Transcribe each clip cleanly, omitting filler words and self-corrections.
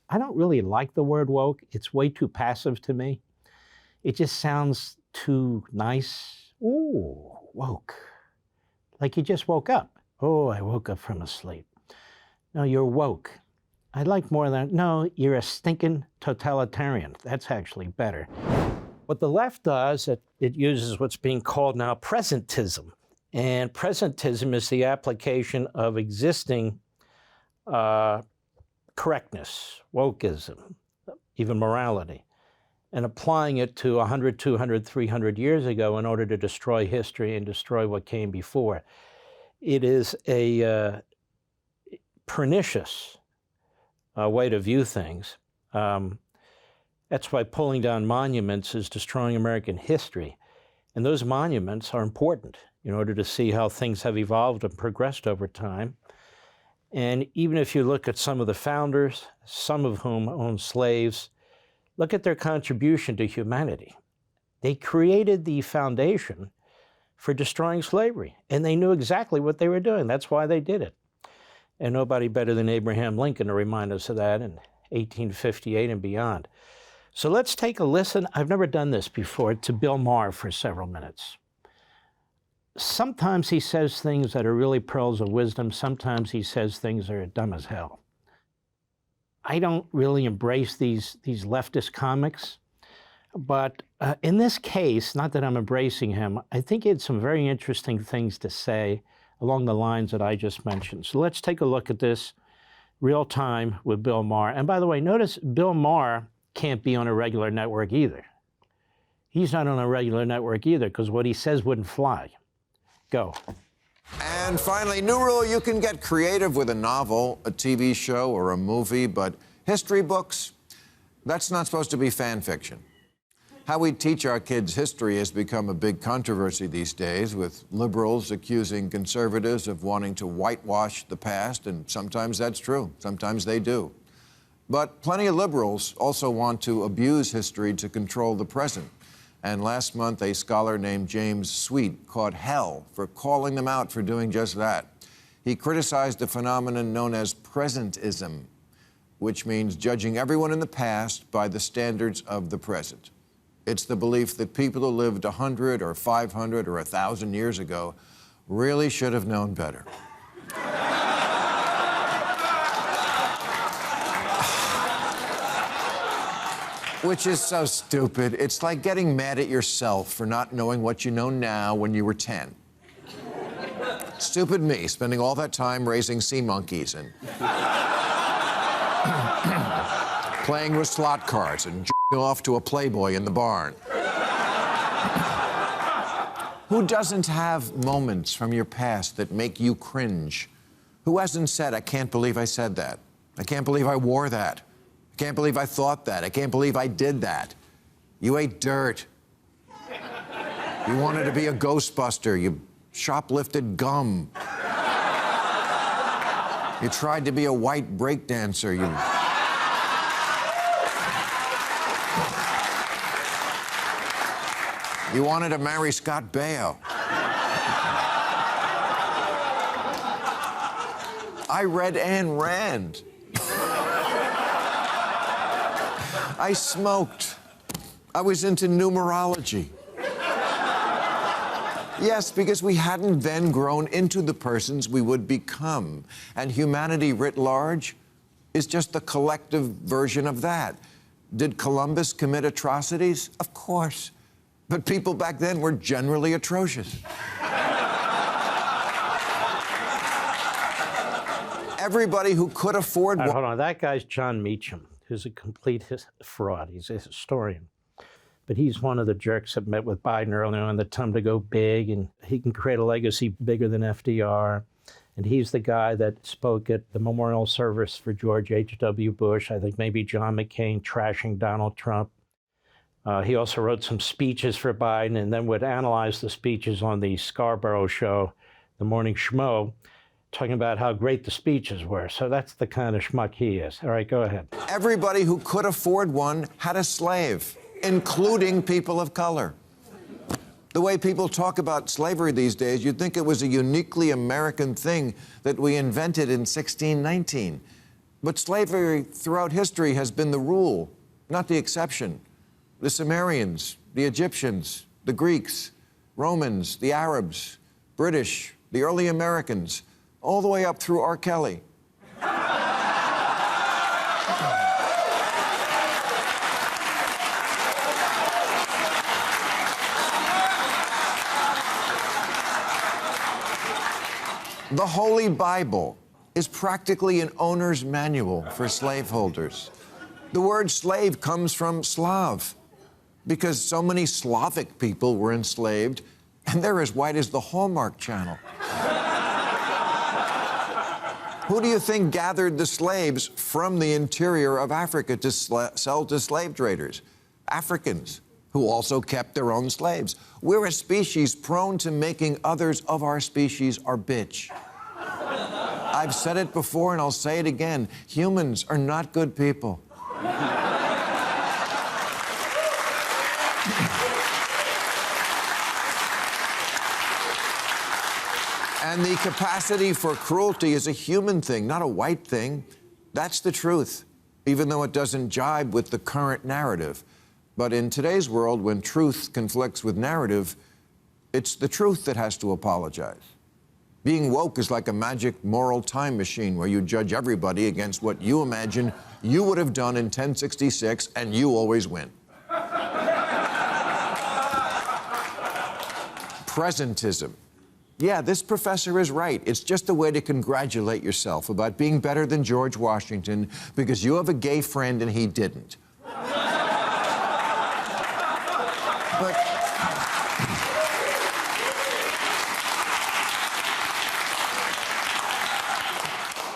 I don't really like the word woke. It's way too passive to me. It just sounds too nice. Ooh, woke. Like you just woke up. Oh, I woke up from a sleep. No, you're woke. I'd like more than, no, you're a stinking totalitarian. That's actually better. What the left does, it uses what's being called now presentism. And presentism is the application of existing correctness, wokeism, even morality, and applying it to 100, 200, 300 years ago in order to destroy history and destroy what came before. It is a pernicious way to view things. That's why pulling down monuments is destroying American history. And those monuments are important in order to see how things have evolved and progressed over time. And even if you look at some of the founders, some of whom owned slaves, look at their contribution to humanity. They created the foundation for destroying slavery, and they knew exactly what they were doing. That's why they did it. And nobody better than Abraham Lincoln to remind us of that in 1858 and beyond. So let's take a listen. I've never done this before, to Bill Maher for several minutes. Sometimes he says things that are really pearls of wisdom. Sometimes he says things that are dumb as hell. I don't really embrace these leftist comics, but in this case, not that I'm embracing him, I think he had some very interesting things to say along the lines that I just mentioned. So let's take a look at this real time with Bill Maher. And by the way, notice Bill Maher can't be on a regular network either. He's not on a regular network either because what he says wouldn't fly. Go. And finally, new rule, you can get creative with a novel, a TV show, or a movie, but history books, that's not supposed to be fan fiction. How we teach our kids history has become a big controversy these days, with liberals accusing conservatives of wanting to whitewash the past, and sometimes that's true. Sometimes they do. But plenty of liberals also want to abuse history to control the present. And last month, a scholar named James Sweet caught hell for calling them out for doing just that. He criticized a phenomenon known as presentism, which means judging everyone in the past by the standards of the present. It's the belief that people who lived 100 or 500 or 1,000 years ago really should have known better. Which is so stupid. It's like getting mad at yourself for not knowing what you know now when you were 10. Stupid me, spending all that time raising sea monkeys and playing with slot cards and jerking off to a Playboy in the barn. Who doesn't have moments from your past that make you cringe? Who hasn't said, I can't believe I said that. I can't believe I wore that. I can't believe I thought that. I can't believe I did that. You ate dirt. You wanted to be a Ghostbuster. You shoplifted gum. You tried to be a white breakdancer. You wanted to marry Scott Baio. I read Ayn Rand. I smoked. I was into numerology. Yes, because we hadn't then grown into the persons we would become. And humanity writ large is just the collective version of that. Did Columbus commit atrocities? Of course. But people back then were generally atrocious. Everybody who could afford... Hold on, that guy's John Meacham, who's a complete fraud. He's a historian. But he's one of the jerks that met with Biden early on that told him to go big, and he can create a legacy bigger than FDR. And he's the guy that spoke at the memorial service for George H.W. Bush, I think maybe John McCain, trashing Donald Trump. He also wrote some speeches for Biden and then would analyze the speeches on the Scarborough show, The Morning Schmo, talking about how great the speeches were. So that's the kind of schmuck he is. All right, go ahead. Everybody who could afford one had a slave, including people of color. The way people talk about slavery these days, you'd think it was a uniquely American thing that we invented in 1619. But slavery throughout history has been the rule, not the exception. The Sumerians, the Egyptians, the Greeks, Romans, the Arabs, British, the early Americans, all the way up through R. Kelly. The Holy Bible is practically an owner's manual for slaveholders. The word slave comes from Slav, because so many Slavic people were enslaved, and they're as white as the Hallmark Channel. Who do you think gathered the slaves from the interior of Africa to sell to slave traders? Africans, who also kept their own slaves. We're a species prone to making others of our species our bitch. I've said it before and I'll say it again. Humans are not good people. And the capacity for cruelty is a human thing, not a white thing. That's the truth, even though it doesn't jibe with the current narrative. But in today's world, when truth conflicts with narrative, it's the truth that has to apologize. Being woke is like a magic moral time machine where you judge everybody against what you imagine you would have done in 1066, and you always win. Presentism. Yeah, this professor is right. It's just a way to congratulate yourself about being better than George Washington because you have a gay friend and he didn't.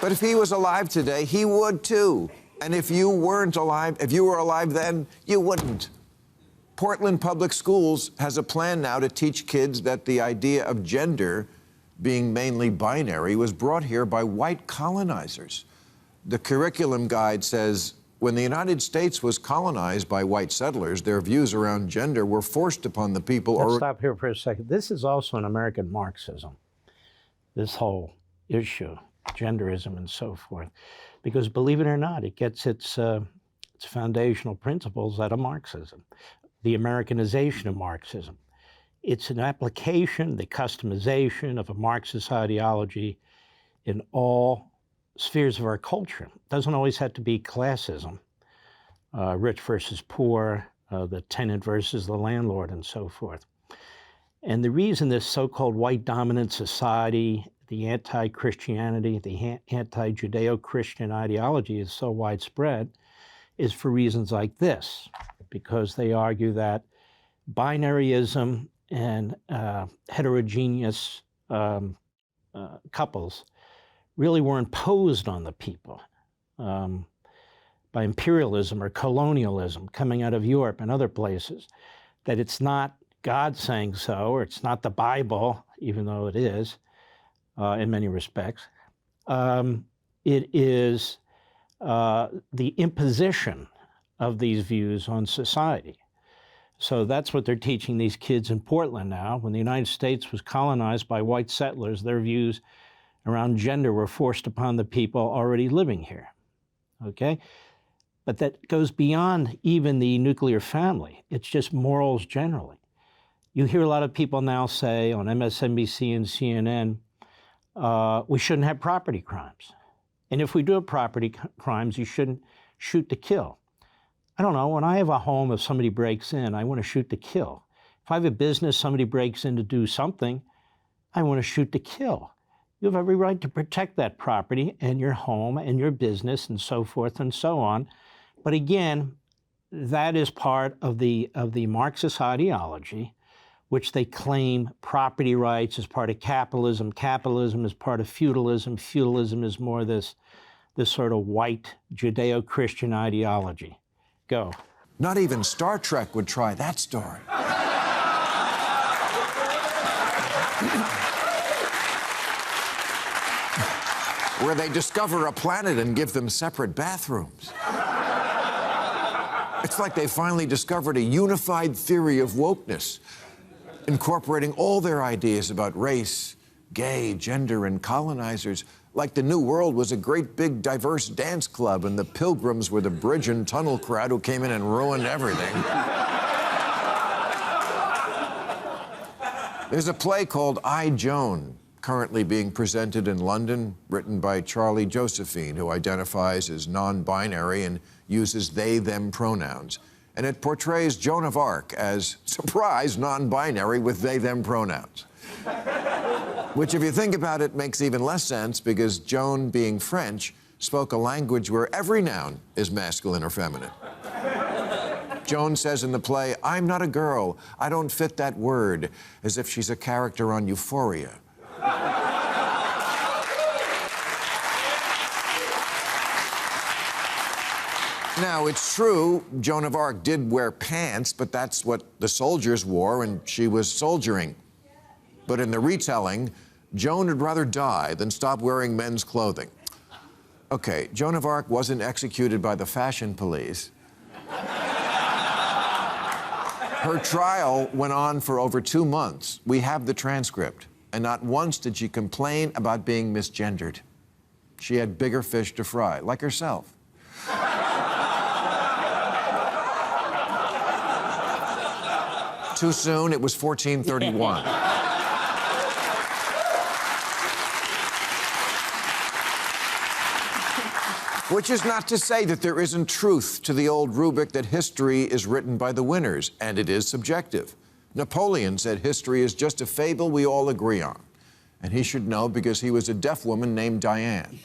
But if he was alive today, he would too. And if you weren't alive, if you were alive then, you wouldn't. Portland Public Schools has a plan now to teach kids that the idea of gender, being mainly binary, was brought here by white colonizers. The curriculum guide says, when the United States was colonized by white settlers, their views around gender were forced upon the people. Let's stop here for a second. This is also an American Marxism, this whole issue, genderism and so forth, because believe it or not, it gets its foundational principles out of Marxism, the Americanization of Marxism. It's an application, the customization of a Marxist ideology in all spheres of our culture. It doesn't always have to be classism, rich versus poor, the tenant versus the landlord, and so forth. And the reason this so-called white dominant society, the anti-Christianity, the anti-Judeo-Christian ideology is so widespread is for reasons like this, because they argue that binaryism and heterogeneous couples really were imposed on the people by imperialism or colonialism coming out of Europe and other places, that it's not God saying so, or it's not the Bible, even though it is in many respects. It is the imposition of these views on society. So that's what they're teaching these kids in Portland now. When the United States was colonized by white settlers, their views around gender were forced upon the people already living here, okay? But that goes beyond even the nuclear family. It's just morals generally. You hear a lot of people now say on MSNBC and CNN, we shouldn't have property crimes. And if we do have property crimes, you shouldn't shoot to kill. I don't know, when I have a home, if somebody breaks in, I want to shoot to kill. If I have a business, somebody breaks in to do something, I want to shoot to kill. You have every right to protect that property and your home and your business and so forth and so on. But again, that is part of the Marxist ideology, which they claim property rights is part of capitalism. Capitalism is part of feudalism. Feudalism is more this sort of white Judeo-Christian ideology. Go. Not even Star Trek would try that story. Where they discover a planet and give them separate bathrooms. It's like they finally discovered a unified theory of wokeness, incorporating all their ideas about race, gay, gender, and colonizers. Like the New World was a great big diverse dance club and the Pilgrims were the bridge and tunnel crowd who came in and ruined everything. There's a play called I, Joan, currently being presented in London, written by Charlie Josephine, who identifies as non-binary and uses they, them pronouns. And it portrays Joan of Arc as, surprise, non-binary with they, them pronouns. Which, if you think about it, makes even less sense because Joan, being French, spoke a language where every noun is masculine or feminine. Joan says in the play, I'm not a girl, I don't fit that word, as if she's a character on Euphoria. Now, it's true, Joan of Arc did wear pants, but that's what the soldiers wore, and she was soldiering. But in the retelling, Joan would rather die than stop wearing men's clothing. Okay, Joan of Arc wasn't executed by the fashion police. Her trial went on for over 2 months. We have the transcript, and not once did she complain about being misgendered. She had bigger fish to fry, like herself. Too soon, it was 1431. Which is not to say that there isn't truth to the old rubric that history is written by the winners, and it is subjective. Napoleon said history is just a fable we all agree on. And he should know because he was a deaf woman named Diane.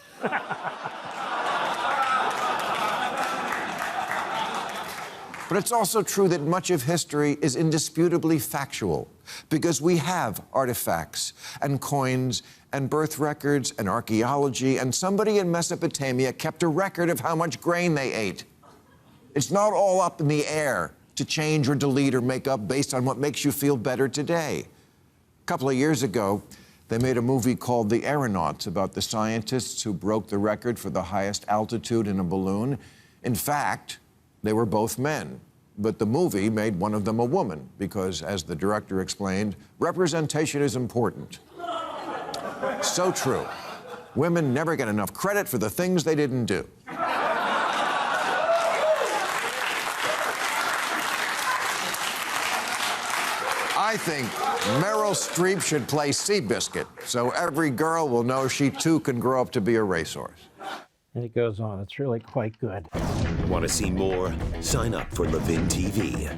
But it's also true that much of history is indisputably factual because we have artifacts and coins and birth records and archaeology, and somebody in Mesopotamia kept a record of how much grain they ate. It's not all up in the air to change or delete or make up based on what makes you feel better today. A couple of years ago, they made a movie called The Aeronauts about the scientists who broke the record for the highest altitude in a balloon. In fact, they were both men, but the movie made one of them a woman because, as the director explained, representation is important. So true. Women never get enough credit for the things they didn't do. I think Meryl Streep should play Seabiscuit, so every girl will know she too can grow up to be a racehorse. And it goes on. It's really quite good. Want to see more? Sign up for Levin TV.